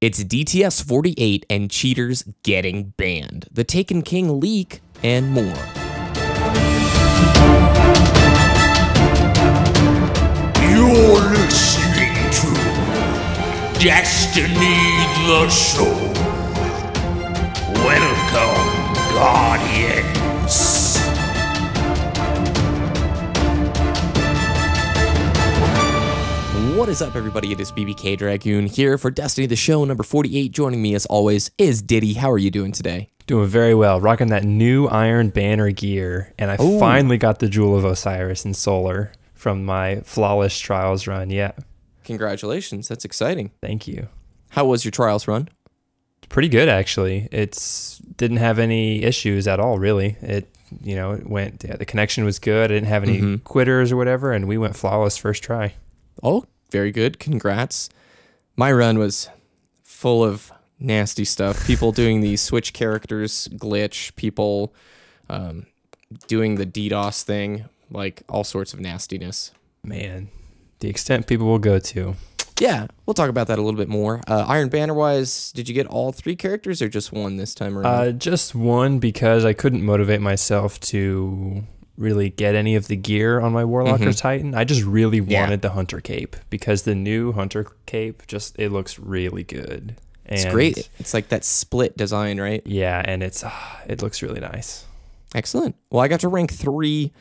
It's DTS 48 and cheaters getting banned, the Taken King leak, and more. You're listening to Destiny the Show. Welcome, Guardians. What is up, everybody? It is BBKDRAGOON here for Destiny the Show number 48. Joining me, as always, is Ditty. How are you doing today? Doing very well. Rocking that new Iron Banner gear. And I finally got the Jewel of Osiris in Solar from my flawless Trials run. Yeah. Congratulations. That's exciting. Thank you. How was your Trials run? Pretty good, actually. Didn't have any issues at all, really. It went, the connection was good. I didn't have any quitters or whatever, and we went flawless first try. Oh, very good. Congrats. My run was full of nasty stuff. People doing the switch characters glitch, people doing the DDoS thing, like all sorts of nastiness. Man, the extent people will go to. Yeah, we'll talk about that a little bit more. Iron Banner-wise, did you get all 3 characters or just one this time around? Just one, because I couldn't motivate myself to really get any of the gear on my Warlock or Titan. I just really wanted the Hunter Cape, because the new Hunter Cape, it looks really good. And it's great. It's like that split design, right? Yeah, and it looks really nice. Excellent. Well, I got to rank 3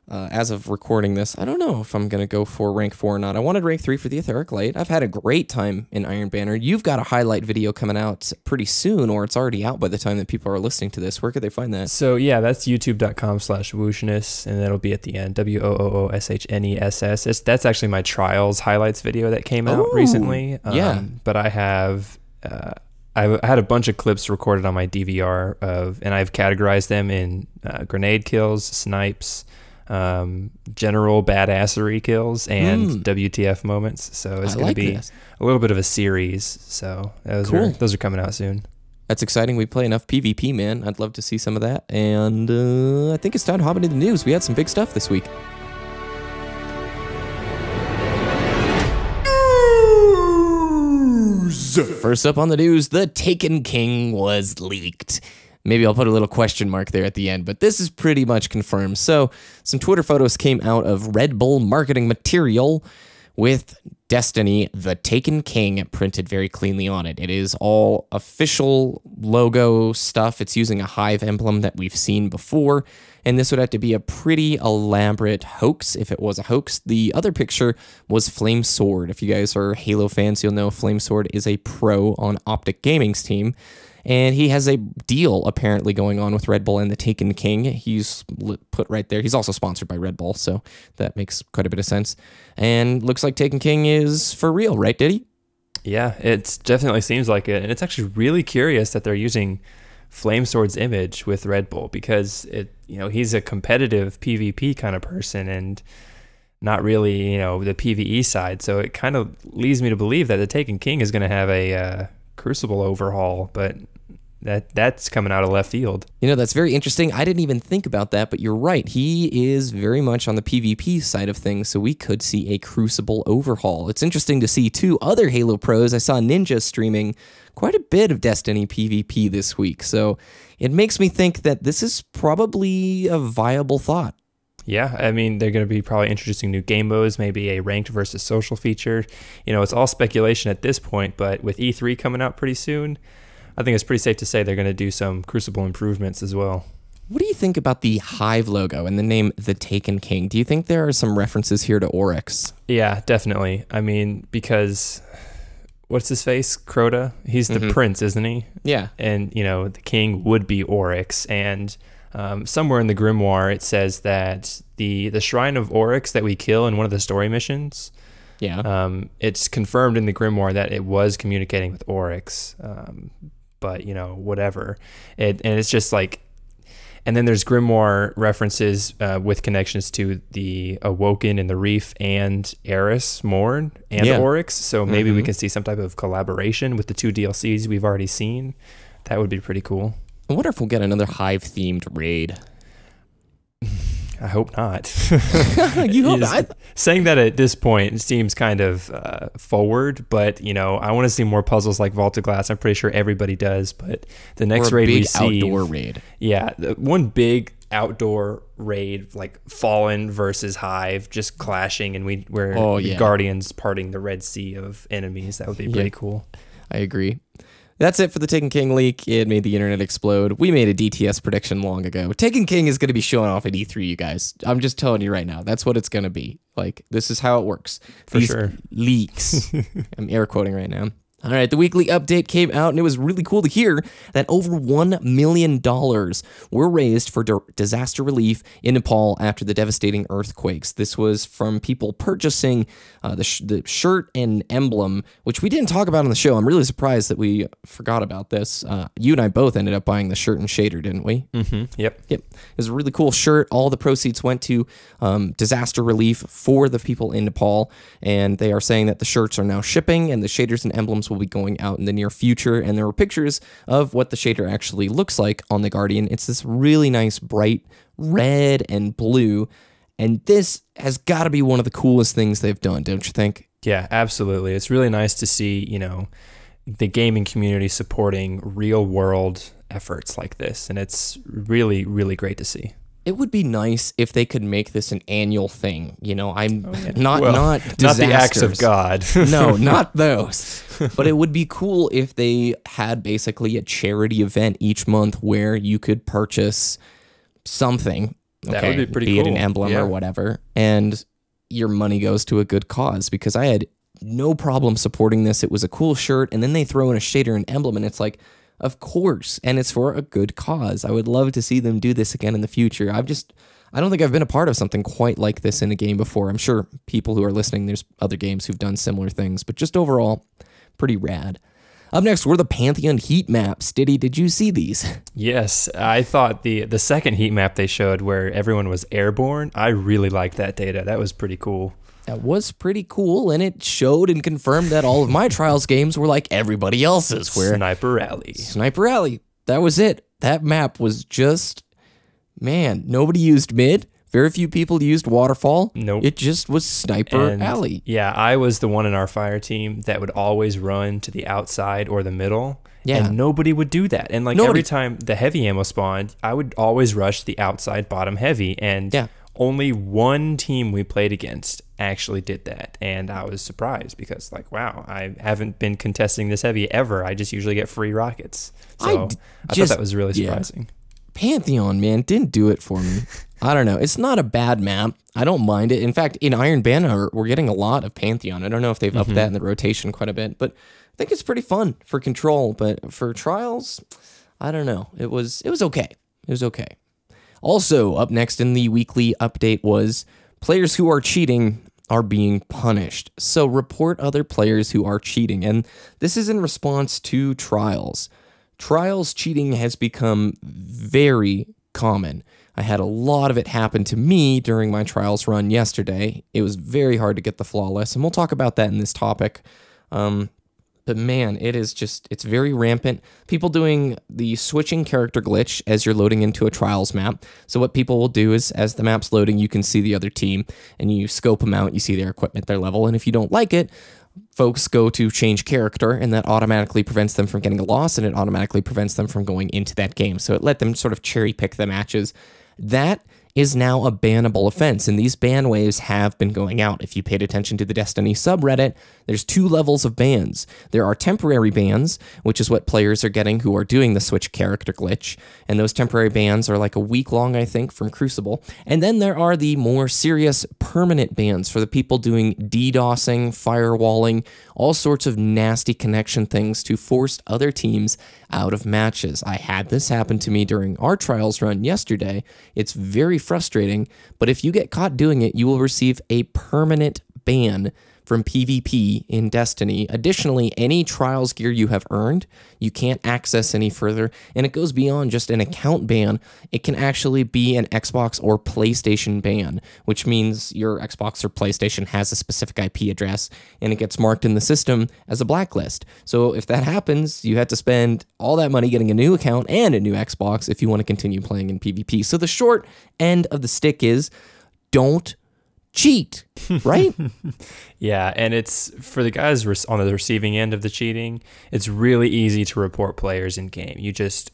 as of recording this. I don't know if I'm going to go for rank 4 or not. I wanted rank 3 for the Etheric Light. I've had a great time in Iron Banner. You've got a highlight video coming out pretty soon, or it's already out by the time that people are listening to this. Where could they find that? So yeah, that's youtube.com/wooshness, and that'll be at the end. WOOSHNESS. That's actually my Trials highlights video that came out recently. Yeah. But I have... I had a bunch of clips recorded on my DVR and I've categorized them in grenade kills, snipes, general badassery kills, and WTF moments. So it's going to be a little bit of a series. So those are coming out soon. That's exciting. We play enough PvP, man. I'd love to see some of that. And I think it's time to hop into the news. We had some big stuff this week. First up on the news, the Taken King was leaked. Maybe I'll put a little question mark there at the end, but this is pretty much confirmed. So some Twitter photos came out of Red Bull marketing material with Destiny, the Taken King, printed very cleanly on it. It is all official logo stuff. It's using a hive emblem that we've seen before, and this would have to be a pretty elaborate hoax if it was a hoax. The other picture was Flame Sword. If you guys are Halo fans, you'll know Flame Sword is a pro on Optic Gaming's team, and he has a deal apparently going on with Red Bull and the Taken King. He's put right there. He's also sponsored by Red Bull, so that makes quite a bit of sense. And looks like Taken King is for real, right, Ditty? Yeah, it definitely seems like it. And it's actually really curious that they're using Flame Sword's image with Red Bull, because he's a competitive PvP kind of person and not really, the PvE side. So it kind of leads me to believe that the Taken King is going to have a Crucible overhaul, but that's coming out of left field. That's very interesting. I didn't even think about that, but you're right. He is very much on the PvP side of things, so we could see a Crucible overhaul. It's interesting to see 2 other Halo pros. I saw Ninja streaming quite a bit of Destiny PvP this week, so it makes me think that this is probably a viable thought. Yeah, I mean, they're going to be probably introducing new game modes, maybe a ranked versus social feature. It's all speculation at this point, but with E3 coming out pretty soon, I think it's pretty safe to say they're going to do some Crucible improvements as well. What do you think about the Hive logo and the name The Taken King? Do you think there are some references here to Oryx? Yeah, definitely. I mean, because what's his face? Crota? He's the prince, isn't he? Yeah. And, the king would be Oryx. And somewhere in the Grimoire, it says that the Shrine of Oryx that we kill in one of the story missions, it's confirmed in the Grimoire that it was communicating with Oryx. But, whatever. And it's just like, and then there's Grimoire references with connections to the Awoken and the Reef and Eris, Morn, and Oryx. So maybe we can see some type of collaboration with the 2 DLCs we've already seen. That would be pretty cool. I wonder if we'll get another Hive-themed raid. I hope not. You hope saying that at this point seems kind of forward, but you know, I want to see more puzzles like Vault of Glass. I'm pretty sure everybody does, but the next raid we see, outdoor raid. Yeah, one big outdoor raid like Fallen versus Hive just clashing, and we're Guardians parting the Red Sea of enemies. That would be pretty cool. I agree. That's it for the Taken King leak. It made the internet explode. We made a DTS prediction long ago. Taken King is going to be showing off at E3, you guys. I'm just telling you right now. That's what it's going to be. Like, this is how it works. For sure. Leaks. I'm air quoting right now. All right, the weekly update came out, and it was really cool to hear that over $1 million were raised for disaster relief in Nepal after the devastating earthquakes. This was from people purchasing the shirt and emblem, which we didn't talk about on the show. I'm really surprised that we forgot about this. You and I both ended up buying the shirt and shader, didn't we? Mm-hmm. Yep. It was a really cool shirt. All the proceeds went to disaster relief for the people in Nepal, and they are saying that the shirts are now shipping, and the shaders and emblems will be going out in the near future, and there were pictures of what the shader actually looks like on the Guardian. It's this really nice bright red and blue, and this has got to be one of the coolest things they've done, don't you think? Yeah, absolutely. It's really nice to see, you know, the gaming community supporting real world efforts like this, and it's really, really great to see. It would be nice if they could make this an annual thing. You know, not the acts of God. No, not those. But it would be cool if they had basically a charity event each month where you could purchase something. That would be pretty cool. Be it an emblem or whatever, and your money goes to a good cause, because I had no problem supporting this. It was a cool shirt, and then they throw in a shader and emblem, and it's like, of course, and it's for a good cause. I would love to see them do this again in the future. I don't think I've been a part of something quite like this in a game before. I'm sure people who are listening, there's other games who've done similar things, but just overall, pretty rad. Up next, were the Pantheon heat maps. Ditty, did you see these? Yes, I thought the second heat map they showed where everyone was airborne, I really liked that data. That was pretty cool. That was pretty cool, and it showed and confirmed that all of my Trials games were like everybody else's. Where Sniper Rally. Sniper Rally. That was it. That map was just, man, nobody used mid. Very few people used waterfall. Nope. It just was Sniper Alley. Yeah, I was the one in our fire team that would always run to the outside or the middle. Yeah. And nobody would do that. And like every time the heavy ammo spawned, I would always rush the outside bottom heavy. And only one team we played against actually did that, and I was surprised because, like, wow, I haven't been contesting this heavy ever. I just usually get free rockets, so I thought that was really surprising. Pantheon, man, didn't do it for me. I don't know. It's not a bad map. I don't mind it. In fact, in Iron Banner, we're getting a lot of Pantheon. I don't know if they've upped that in the rotation quite a bit, but I think it's pretty fun for Control. But for Trials, I don't know. It was okay. It was okay. Also, up next in the weekly update was players who are cheating are being punished. So report other players who are cheating. And this is in response to Trials. Trials cheating has become very common. I had a lot of it happen to me during my Trials run yesterday. It was very hard to get the flawless, and we'll talk about that in this topic. But man, it's very rampant. People doing the switching character glitch as you're loading into a Trials map. So what people will do is, as the map's loading, you can see the other team, and you scope them out, you see their equipment, their level, and if you don't like it, folks go to change character, and that automatically prevents them from getting a loss, and it automatically prevents them from going into that game. So it let them sort of cherry pick the matches. That is now a bannable offense, and these ban waves have been going out. If you paid attention to the Destiny subreddit, there's 2 levels of bans. There are temporary bans, which is what players are getting who are doing the switch character glitch, and those temporary bans are like a week long, I think, from Crucible. And then there are the more serious permanent bans for the people doing DDoSing, firewalling, all sorts of nasty connection things to force other teams out of matches. I had this happen to me during our Trials run yesterday. It's very frustrating, but if you get caught doing it, you will receive a permanent ban from PvP in Destiny. Additionally, any Trials gear you have earned, you can't access any further, and it goes beyond just an account ban. It can actually be an Xbox or PlayStation ban, which means your Xbox or PlayStation has a specific IP address, and it gets marked in the system as a blacklist. So if that happens, you have to spend all that money getting a new account and a new Xbox if you want to continue playing in PvP. So the short end of the stick is, don't cheat, right? Yeah, and it's for the guys on the receiving end of the cheating, it's really easy to report players in game. You just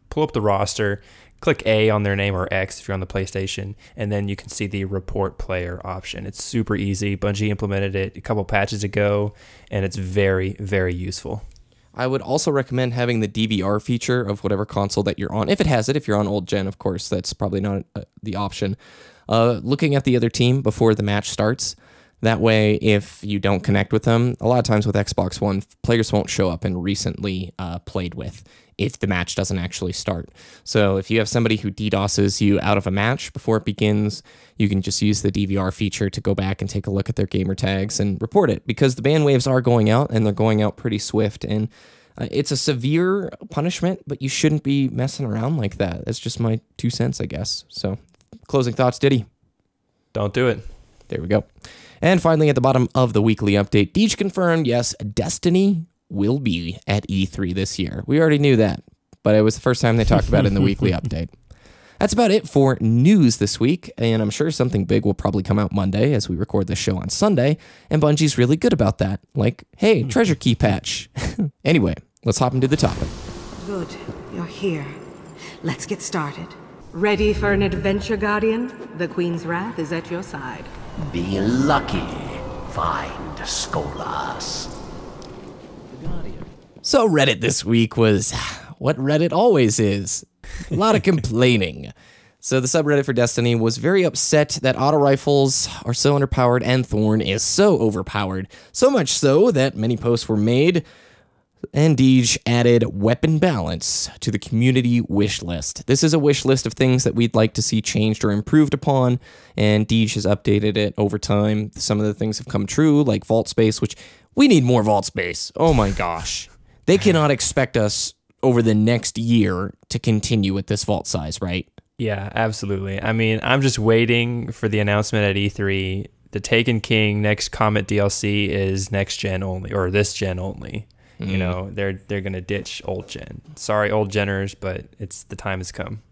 pull up the roster, click A on their name or X if you're on the PlayStation, and then you can see the report player option. It's super easy. Bungie implemented it a couple patches ago, and it's very, very useful. I would also recommend having the DVR feature of whatever console that you're on. If it has it, if you're on old gen, of course, that's probably not the option. Looking at the other team before the match starts. That way, if you don't connect with them, a lot of times with Xbox One, players won't show up and recently played with if the match doesn't actually start. So if you have somebody who DDoSes you out of a match before it begins, you can just use the DVR feature to go back and take a look at their gamer tags and report it, because the ban waves are going out, and they're going out pretty swift, and it's a severe punishment, but you shouldn't be messing around like that. That's just my 2 cents, I guess. So closing thoughts, Ditty? Don't do it. There we go. And finally, at the bottom of the weekly update, Deej confirmed, yes, Destiny will be at E3 this year. We already knew that, but it was the first time they talked about it in the weekly update. That's about it for news this week, and I'm sure something big will probably come out Monday as we record this show on Sunday, and Bungie's really good about that. Like, hey, treasure key patch. Anyway, let's hop into the topic. Good, you're here. Let's get started. Ready for an adventure, Guardian? The Queen's Wrath is at your side. Be lucky. Find Skolas. So Reddit this week was what Reddit always is. A lot of complaining. So the subreddit for Destiny was very upset that auto rifles are so underpowered and Thorn is so overpowered. So much so that many posts were made, and Deej added weapon balance to the community wish list. This is a wish list of things that we'd like to see changed or improved upon, and Deej has updated it over time. Some of the things have come true, like vault space, which we need more vault space. Oh my gosh. They cannot expect us over the next year to continue with this vault size, right? Yeah, absolutely. I mean, I'm just waiting for the announcement at E3. The Taken King next Comet DLC is next gen only, or this gen only. You know, they're gonna ditch old gen. Sorry, old geners, but the time has come.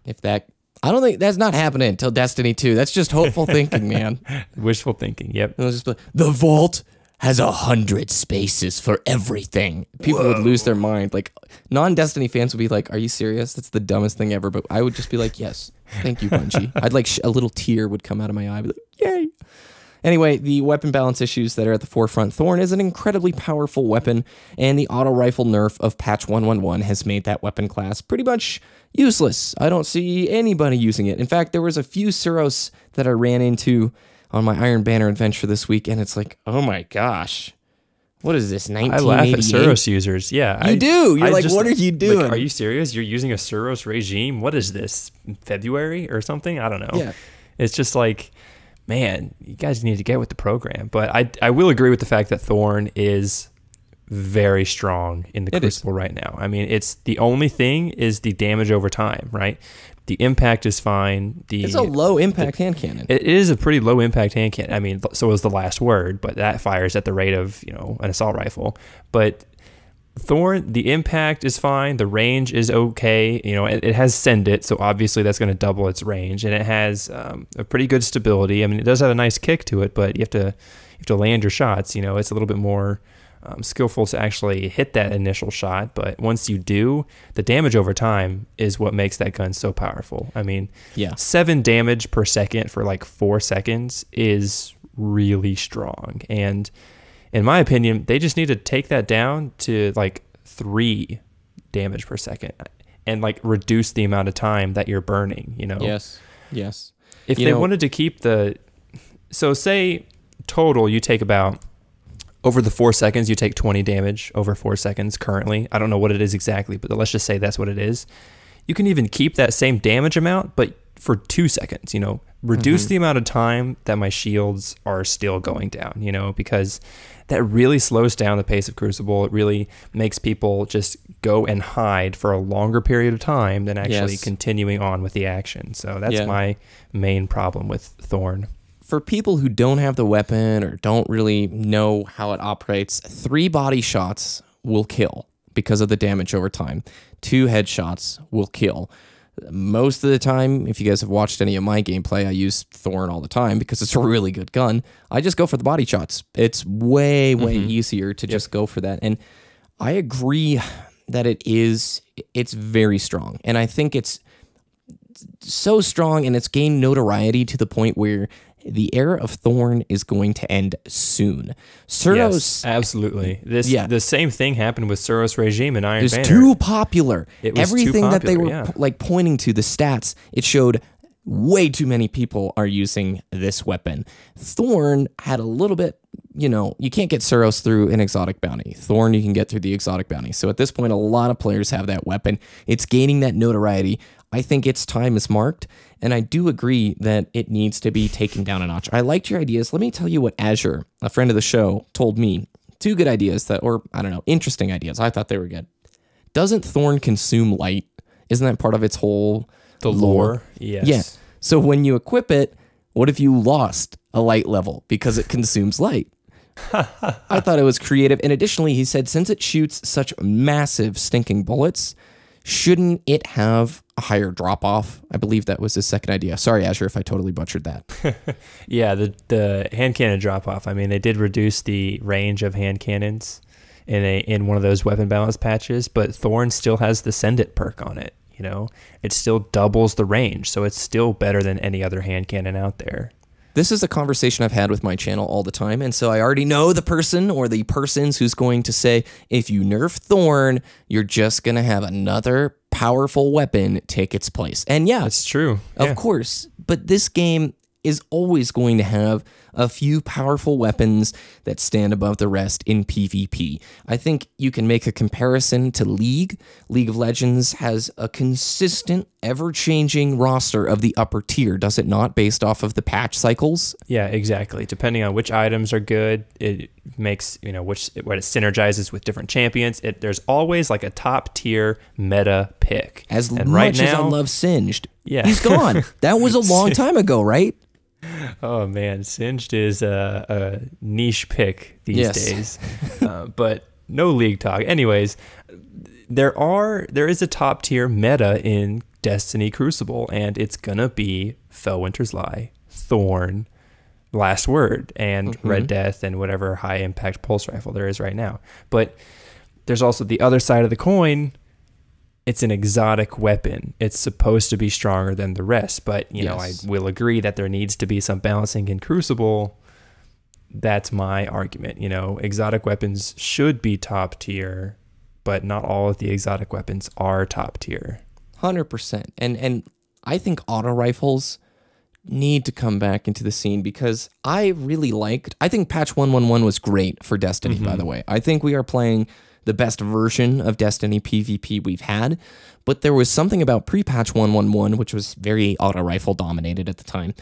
If that, I don't think that's not happening until Destiny 2. That's just hopeful thinking, man. Wishful thinking. Yep. The vault has 100 spaces for everything. People would lose their mind. Like, non-Destiny fans would be like, "Are you serious? That's the dumbest thing ever." But I would just be like, "Yes, thank you, Bungie." I'd like a little tear would come out of my eye. I'd be like, "Yay!" Anyway, the weapon balance issues that are at the forefront. Thorn is an incredibly powerful weapon, and the auto rifle nerf of patch 111 has made that weapon class pretty much useless. I don't see anybody using it. In fact, there was a few Suros that I ran into on my Iron Banner adventure this week, and it's like, oh my gosh. What is this, 1988? I laugh at Suros users. Yeah. You do. You're like, what are you doing? Like, are you serious? You're using a Suros regime? What is this, February or something? I don't know. Yeah. It's just like, man, you guys need to get with the program. But I will agree with the fact that Thorn is very strong in the Crucible right now. I mean, it's the only thing is the damage over time, right? The impact is fine. It's a low impact hand cannon. It is a pretty low impact hand cannon. I mean, so is the Last Word, but that fires at the rate of, an assault rifle. But Thorn, the impact is fine. The range is okay. It has Send It, so obviously that's going to double its range, and it has a pretty good stability. I mean, it does have a nice kick to it, but you have to land your shots. It's a little bit more skillful to actually hit that initial shot, but once you do, the damage over time is what makes that gun so powerful. I mean, 7 damage per second for like 4 seconds is really strong, and in my opinion, they just need to take that down to like 3 damage per second and like reduce the amount of time that you're burning, Yes. If they wanted to keep say total, you take about, over the 4 seconds, you take 20 damage over 4 seconds currently. I don't know what it is exactly, but let's just say that's what it is. you can even keep that same damage amount, but for 2 seconds, you know, reduce the amount of time that my shields are still going down, you know, because that really slows down the pace of Crucible. It really makes people just go and hide for a longer period of time than actually continuing on with the action. So that's my main problem with Thorn. For people who don't have the weapon or don't really know how it operates, 3 body shots will kill because of the damage over time. 2 headshots will kill. Most of the time, if you guys have watched any of my gameplay, I use Thorn all the time because it's a really good gun. I just go for the body shots. It's way easier to just go for that. And I agree that it's very strong. And I think it's so strong and it's gained notoriety to the point where the era of Thorn is going to end soon. Suros, yes, absolutely. The same thing happened with Suros Regime and Iron Banner. It's too popular. It was Everything too popular, that they were like pointing to, the stats, it showed way too many people are using this weapon. Thorn had a little bit, you know, you can't get Suros through an exotic bounty. Thorn you can get through the exotic bounty. So at this point, a lot of players have that weapon. It's gaining that notoriety. I think its time is marked, and I do agree that it needs to be taken down a notch. I liked your ideas. Let me tell you what Azure, a friend of the show, told me. 2 good ideas I don't know, interesting ideas. I thought they were good. Doesn't Thorn consume light? Isn't that part of its whole lore? Yes. Yeah. So when you equip it, what if you lost a light level because it consumes light? I thought it was creative. And additionally, he said, since it shoots such massive stinking bullets, shouldn't it have a higher drop-off? I believe that was his second idea. Sorry, Azure, if I totally butchered that. Yeah, the hand cannon drop-off. I mean, they did reduce the range of hand cannons in one of those weapon balance patches, but Thorn still has the Send It perk on it. You know, it still doubles the range, so it's still better than any other hand cannon out there. This is a conversation I've had with my channel all the time, and so I already know the person or the persons who's going to say, if you nerf Thorn, you're just going to have another powerful weapon take its place. And yeah, it's true. Of course, but this game is always going to have a few powerful weapons that stand above the rest in PvP. I think you can make a comparison to League. League of Legends has a consistent, ever-changing roster of the upper tier, does it not, based off of the patch cycles? Yeah, exactly. Depending on which items are good, it makes, you know, what it synergizes with different champions. There's always like a top-tier meta pick. As much as I love Singed, yeah. He's gone. That was a long time ago, right? Oh man, Singed is a niche pick these days, but no League talk. Anyways, there is a top tier meta in Destiny Crucible, and it's gonna be Fellwinter's Lie, Thorn, Last Word, and Red Death, and whatever high impact pulse rifle there is right now. But there's also the other side of the coin. It's an exotic weapon. It's supposed to be stronger than the rest, but you know, I will agree that there needs to be some balancing in Crucible. That's my argument. You know, exotic weapons should be top tier, but not all of the exotic weapons are top tier. 100%. And I think auto rifles need to come back into the scene because I think patch 111 was great for Destiny, by the way. I think we are playing the best version of Destiny PvP we've had, but there was something about pre-patch 111, which was very auto rifle dominated at the time,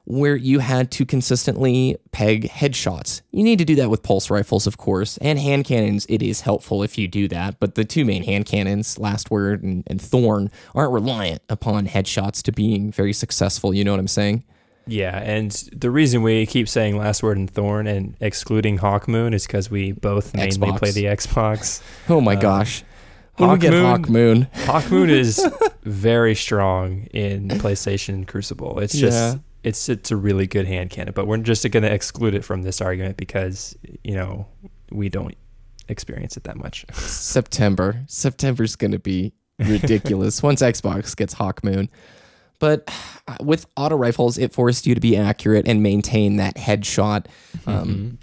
where you had to consistently peg headshots. You need to do that with pulse rifles, of course, and hand cannons. It is helpful if you do that, but the 2 main hand cannons, Last Word and Thorn, aren't reliant upon headshots to being very successful. You know what I'm saying? Yeah, and the reason we keep saying Last Word and Thorn and excluding Hawkmoon is because we both mainly play the Xbox. Oh my gosh. When we get Hawkmoon. Hawkmoon is very strong in PlayStation Crucible. It's just it's a really good hand cannon, but we're just going to exclude it from this argument because, you know, we don't experience it that much. September's going to be ridiculous once Xbox gets Hawkmoon. But with auto rifles, it forced you to be accurate and maintain that headshot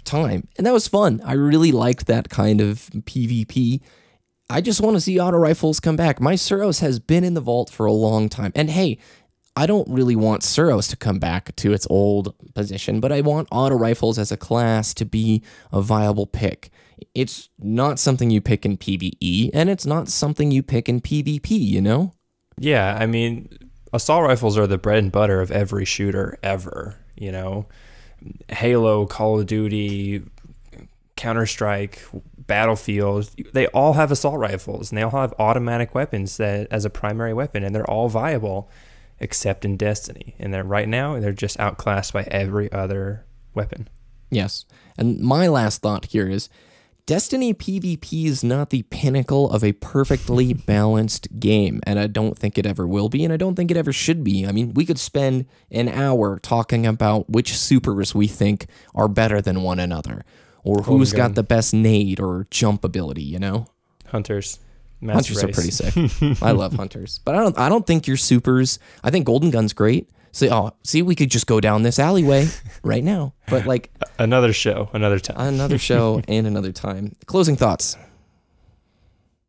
time. And that was fun. I really liked that kind of PvP. I just want to see auto rifles come back. My Suros has been in the vault for a long time. And hey, I don't really want Suros to come back to its old position, but I want auto rifles as a class to be a viable pick. It's not something you pick in PvE, and it's not something you pick in PvP, you know? Yeah, I mean, assault rifles are the bread and butter of every shooter ever, you know. Halo, Call of Duty, Counter-Strike, Battlefield, they all have assault rifles, and they all have automatic weapons that as a primary weapon, and they're all viable except in Destiny. And right now, they're just outclassed by every other weapon. Yes. And my last thought here is Destiny PvP is not the pinnacle of a perfectly balanced game, and I don't think it ever will be, and I don't think it ever should be. I mean, we could spend an hour talking about which supers we think are better than one another, or who's got the best nade or jump ability, you know? Hunters. Hunters are pretty sick. I love hunters. But I don't think your supers, I think Golden Gun's great. So, see, we could just go down this alleyway right now. But like another show, another time. Another show and another time. Closing thoughts.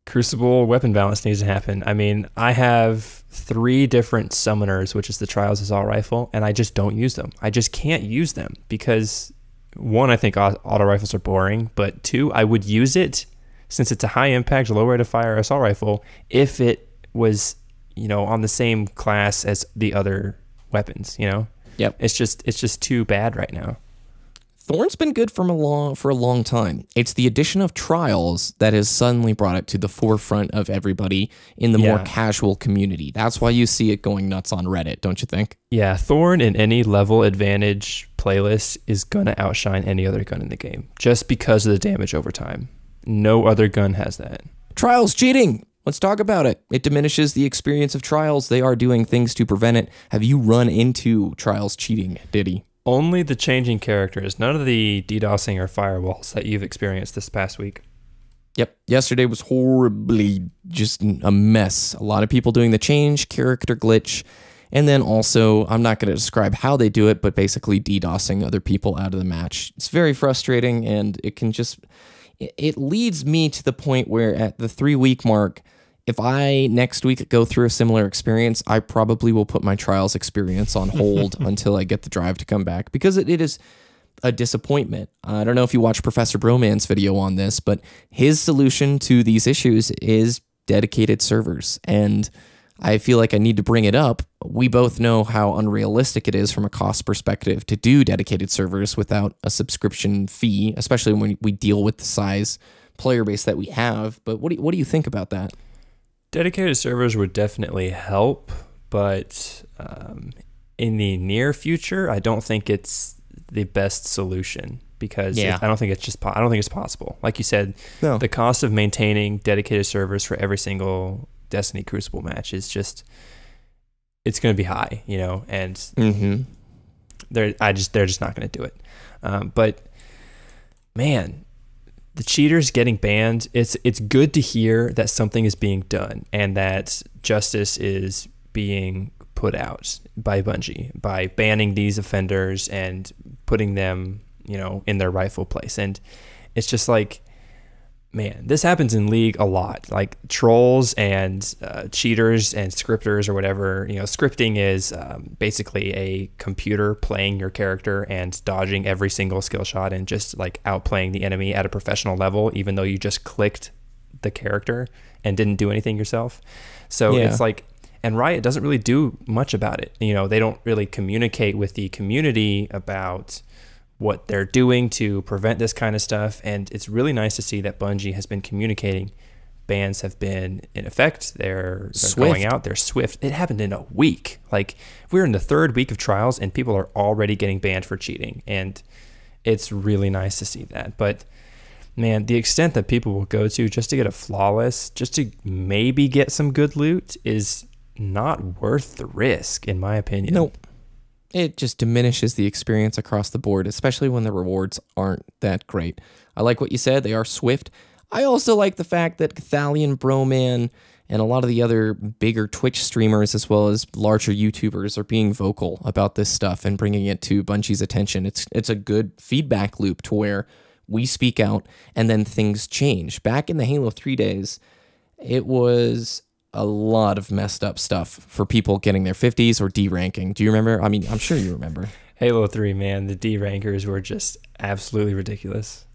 Crucible weapon balance needs to happen. I mean, I have 3 different summoners, which is the Trials Assault Rifle, and I just don't use them. I just can't use them because 1, I think auto rifles are boring, but 2, I would use it since it's a high impact, low rate of fire assault rifle if it was, you know, on the same class as the other weapons, you know? Yep. It's just too bad right now. Thorn's been good for a long time. It's the addition of Trials that has suddenly brought it to the forefront of everybody in the more casual community. That's why you see it going nuts on Reddit, don't you think? Yeah, Thorn in any level advantage playlist is going to outshine any other gun in the game just because of the damage over time. No other gun has that. Trials cheating! Let's talk about it. It diminishes the experience of Trials. They are doing things to prevent it. Have you run into Trials cheating, Ditty? Only the changing characters, none of the DDoSing or firewalls that you've experienced this past week. Yep. Yesterday was horribly just a mess. A lot of people doing the change, character glitch, and then also, I'm not going to describe how they do it, but basically DDoSing other people out of the match. It's very frustrating, and it can just... It leads me to the point where at the 3-week mark, if I next week go through a similar experience, I probably will put my Trials experience on hold until I get the drive to come back, because it is a disappointment. I don't know if you watched Professor Broman's video on this, but his solution to these issues is dedicated servers, and I feel like I need to bring it up. We both know how unrealistic it is from a cost perspective to do dedicated servers without a subscription fee, especially when we deal with the size player base that we have. But what do you think about that? Dedicated servers would definitely help, but in the near future, I don't think it's the best solution because I don't think it's possible. Like you said, the cost of maintaining dedicated servers for every single Destiny Crucible match is just, it's going to be high, you know, and they're just not going to do it. But man, the cheaters getting banned, it's good to hear that something is being done and that justice is being put out by Bungie by banning these offenders and putting them, you know, in their rightful place. And it's just like, man, this happens in League a lot. Like trolls and cheaters and scripters or whatever. You know, scripting is basically a computer playing your character and dodging every single skill shot and just like outplaying the enemy at a professional level, even though you just clicked the character and didn't do anything yourself. So it's like, and Riot doesn't really do much about it. You know, they don't really communicate with the community about what they're doing to prevent this kind of stuff, and it's really nice to see that Bungie has been communicating. Bans have been in effect. They're going out. They're swift. It happened in a week. Like, we're in the 3rd week of Trials, and people are already getting banned for cheating, and it's really nice to see that. But man, the extent that people will go to just to get a flawless, just to maybe get some good loot is not worth the risk, in my opinion. Nope. It just diminishes the experience across the board, especially when the rewards aren't that great. I like what you said. They are swift. I also like the fact that Cathalion, Broman, and a lot of the other bigger Twitch streamers, as well as larger YouTubers, are being vocal about this stuff and bringing it to Bungie's attention. It's a good feedback loop to where we speak out and then things change. Back in the Halo 3 days, it was a lot of messed up stuff for people getting their 50s or D-ranking. Do you remember? I mean, I'm sure you remember. Halo 3, man, the D-rankers were just absolutely ridiculous.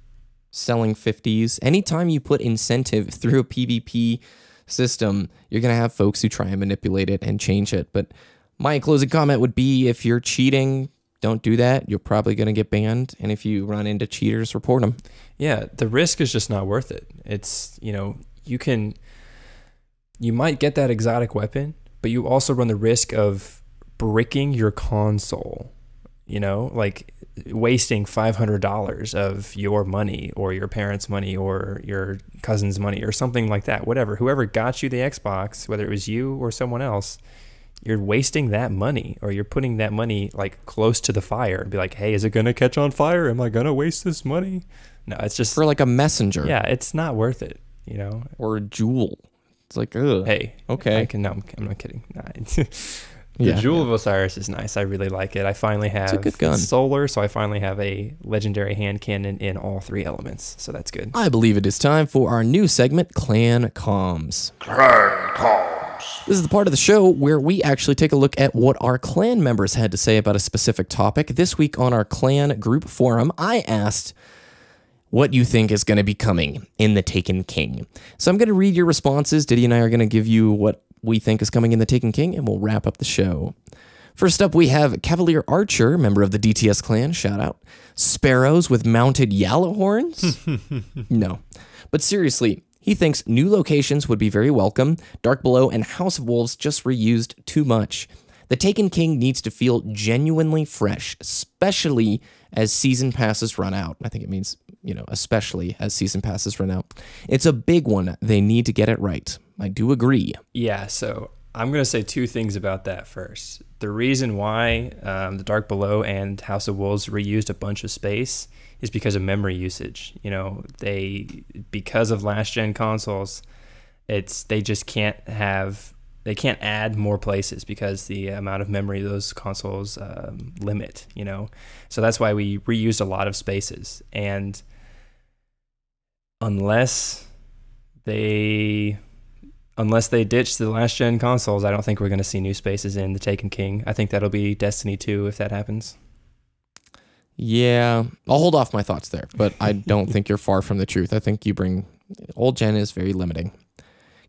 Selling 50s. Anytime you put incentive through a PvP system, you're going to have folks who try and manipulate it and change it. But my closing comment would be, if you're cheating, don't do that. You're probably going to get banned. And if you run into cheaters, report them. Yeah, the risk is just not worth it. It's, you might get that exotic weapon, but you also run the risk of bricking your console, like wasting $500 of your money or your parents' money or your cousin's money or something like that. Whatever, whoever got you the Xbox, whether it was you or someone else, you're wasting that money, or you're putting that money like close to the fire and be like, hey, is it going to catch on fire? Am I going to waste this money? No, it's just for like a messenger. Yeah, it's not worth it, or a jewel. It's like, ugh. Hey, okay. I'm not kidding. The Jewel of Osiris is nice. I really like it. I finally have, it's a good gun. It's solar, so I finally have a legendary hand cannon in all 3 elements. So that's good. I believe it is time for our new segment, Clan Comms. Clan Comms. This is the part of the show where we actually take a look at what our clan members had to say about a specific topic. This week on our clan group forum, I asked what you think is going to be coming in the Taken King. So I'm going to read your responses. Ditty and I are going to give you what we think is coming in the Taken King, and we'll wrap up the show. First up, we have Cavalier Archer, member of the DTS clan, shout out. Sparrows with mounted yellow horns? No. But seriously, he thinks new locations would be very welcome. Dark Below and House of Wolves just reused too much. The Taken King needs to feel genuinely fresh, especially as season passes run out. I think it means, especially as season passes run out. It's a big one. They need to get it right. I do agree. Yeah, so I'm going to say 2 things about that first. The reason why the Dark Below and House of Wolves reused a bunch of space is because of memory usage. Because of last-gen consoles, they just can't add more places because the amount of memory those consoles limit, So that's why we reused a lot of spaces. And unless they ditch the last gen consoles, I don't think we're going to see new spaces in the Taken King. I think that'll be Destiny 2 if that happens. Yeah, I'll hold off my thoughts there, but I don't think you're far from the truth. I think old gen is very limiting.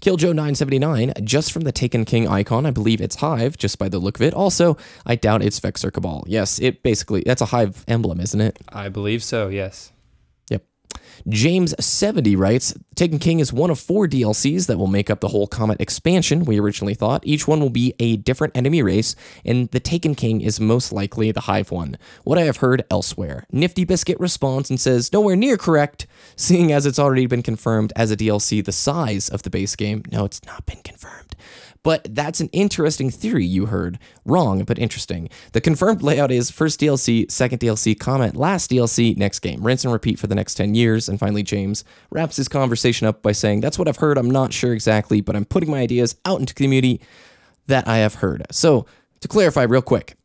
Killjoe979, just from the Taken King icon, I believe it's Hive, just by the look of it. Also, I doubt it's Vexor Cabal. Yes, that's a Hive emblem, isn't it? I believe so, yes. Yep. James70 writes, Taken King is one of 4 DLCs that will make up the whole Comet expansion, we originally thought. Each one will be a different enemy race, and the Taken King is most likely the Hive one. What I have heard elsewhere. Nifty Biscuit responds and says, nowhere near correct, seeing as it's already been confirmed as a DLC the size of the base game. No, it's not been confirmed. But that's an interesting theory you heard. Wrong, but interesting. The confirmed layout is first DLC, second DLC, Comet, last DLC, next game. Rinse and repeat for the next 10 years. And finally, James wraps his conversation up by saying, that's what I've heard. I'm not sure exactly, but I'm putting my ideas out into the community that I have heard. So to clarify real quick,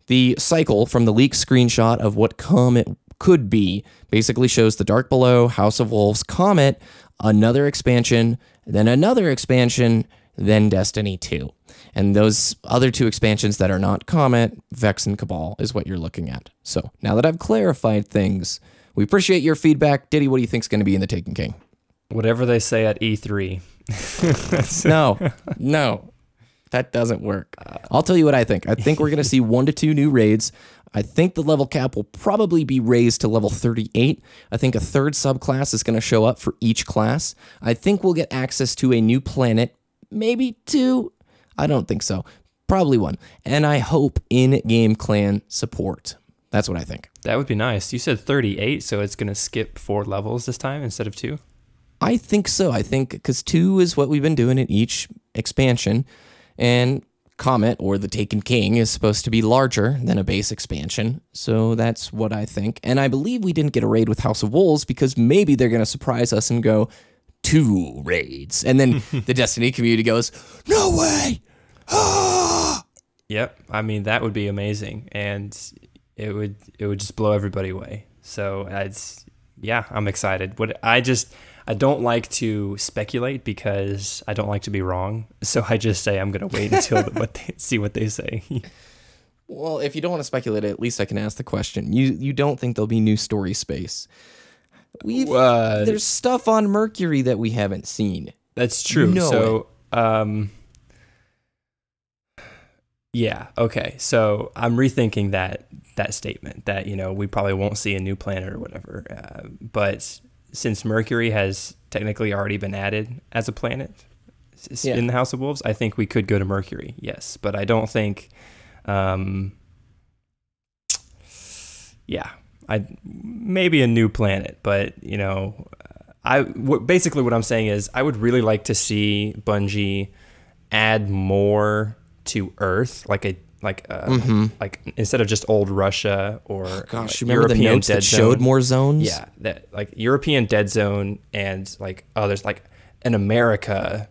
the cycle from the leaked screenshot of what Comet could be basically shows the Dark Below, House of Wolves, Comet, another expansion, then another expansion, then Destiny 2. And those other 2 expansions that are not Comet, Vex, and Cabal is what you're looking at. So now that I've clarified things, we appreciate your feedback. Ditty, what do you think is going to be in the Taken King? Whatever they say at E3. No, that doesn't work. I'll tell you what I think. I think we're going to see 1 to 2 new raids. I think the level cap will probably be raised to level 38. I think a 3rd subclass is going to show up for each class. I think we'll get access to a new planet, maybe 2. I don't think so. Probably 1. And I hope in-game clan support. That's what I think. That would be nice. You said 38, so it's going to skip 4 levels this time instead of 2? I think so. I think because 2 is what we've been doing in each expansion. And Comet, or the Taken King, is supposed to be larger than a base expansion. So that's what I think. And I believe we didn't get a raid with House of Wolves because maybe they're going to surprise us and go 2 raids. And then the Destiny community goes, no way! Yep. I mean, that would be amazing. And it would just blow everybody away. So I'm excited. I don't like to speculate because I don't like to be wrong. So I just say I'm going to wait until see what they say. Well, if you don't want to speculate, at least I can ask the question. You don't think there'll be new story space? There's stuff on Mercury that we haven't seen. That's true. No so, yeah. Okay. So I'm rethinking that statement that, we probably won't see a new planet or whatever. But since Mercury has technically already been added as a planet in the House of Wolves, I think we could go to Mercury. Yes. But I don't think, maybe a new planet, but basically what I'm saying is I would really like to see Bungie add more to Earth, like instead of just old Russia or remember European the notes dead that zone. showed more zones? Yeah, that like European dead zone and there's like an America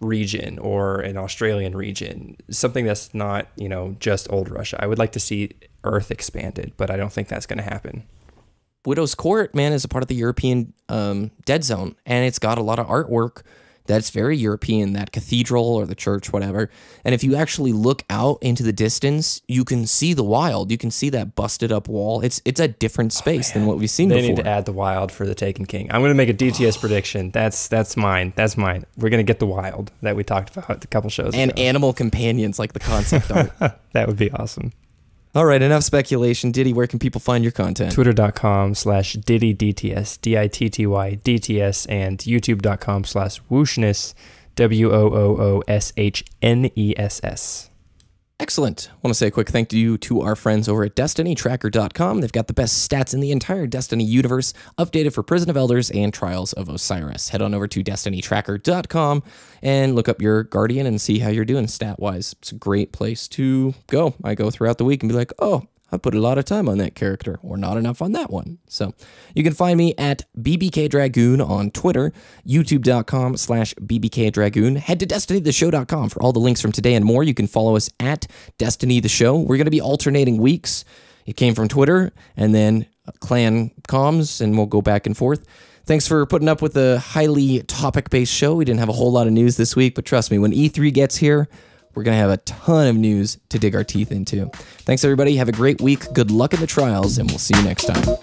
region or an Australian region, something that's not just old Russia. I would like to see Earth expanded, but I don't think that's going to happen. Widow's Court, man, is a part of the European dead zone, and it's got a lot of artwork that's very European, that cathedral or the church, whatever. And if you actually look out into the distance, you can see the wild. You can see that busted up wall. It's a different space than what we've seen before. They need to add the wild for the Taken King. I'm going to make a DTS prediction. That's mine. That's mine. We're going to get the wild that we talked about a couple shows ago. And animal companions like the concept art. That would be awesome. All right, enough speculation. Ditty, where can people find your content? Twitter.com/DittyDTS, DITTY, and YouTube.com/Wooshness, WOOOSHNESS. Excellent. I want to say a quick thank you to our friends over at DestinyTracker.com. They've got the best stats in the entire Destiny universe, updated for Prison of Elders and Trials of Osiris. Head on over to DestinyTracker.com and look up your Guardian and see how you're doing stat-wise. It's a great place to go. I go throughout the week and be like, oh, I put a lot of time on that character, or not enough on that one. So you can find me at BBKDRAGOON on Twitter, youtube.com/BBKDRAGOON. Head to DestinyTheShow.com for all the links from today and more. You can follow us at Destiny the Show. We're going to be alternating weeks. It came from Twitter and then Clan Comms, and we'll go back and forth. Thanks for putting up with a highly topic-based show. We didn't have a whole lot of news this week, but trust me, when E3 gets here, we're going to have a ton of news to dig our teeth into. Thanks, everybody. Have a great week. Good luck in the trials, and we'll see you next time.